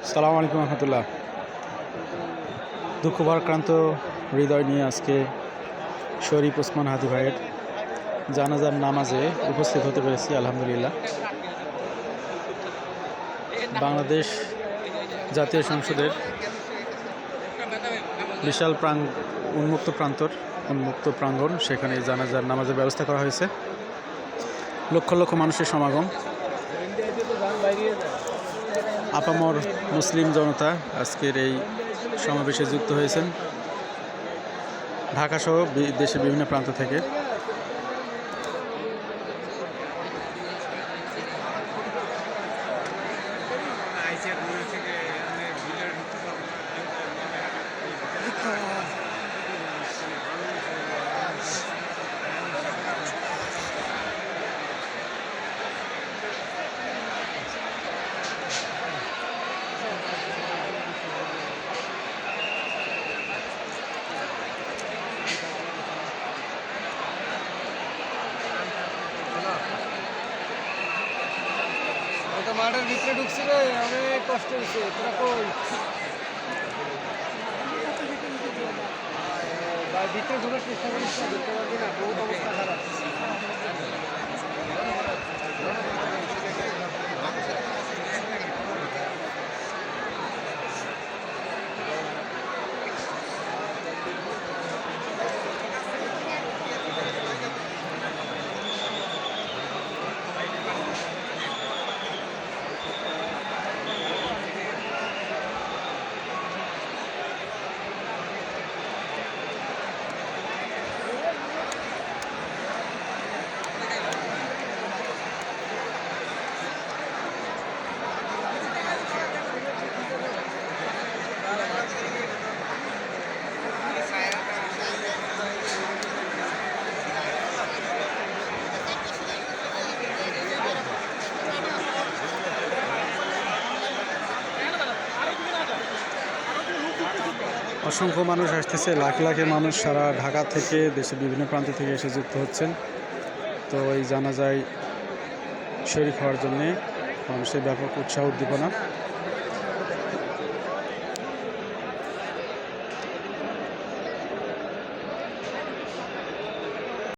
আসসালামু আলাইকুম রহমতুল্লাহ। দুঃখ ভারাক্রান্ত হৃদয় নিয়ে আজকে শরীফ ওসমান হাদি ভাইয়ের জানাজার নামাজে উপস্থিত হতে পেরেছি। আলহামদুলিল্লাহ, বাংলাদেশ জাতীয় সংসদের বিশাল উন্মুক্ত প্রাঙ্গণ, সেখানে জানাজার নামাজের ব্যবস্থা করা হয়েছে। লক্ষ লক্ষ মানুষের সমাগম, আপামর মুসলিম জনতা আজকের এই সমাবেশে যুক্ত হয়েছেন ঢাকাসহ দেশের বিভিন্ন প্রান্ত থেকে। মাঠের ভিতরে ঢুকছি রে, অনেক কষ্ট হয়েছে। তোরা কই ভিতরে ঢোকার চেষ্টা করিস না, ঢুকতে পারবি না, বহুত অবস্থা খারাপ। অসংখ্য মানুষ আসতেছে, লাখ লাখের মানুষ সারা ঢাকা থেকে দেশের বিভিন্ন প্রান্ত থেকে এসে যুক্ত হচ্ছেন। তো এই জানাজায় শরীক হওয়ার জন্যে মানুষের ব্যাপক উৎসাহ উদ্দীপনা।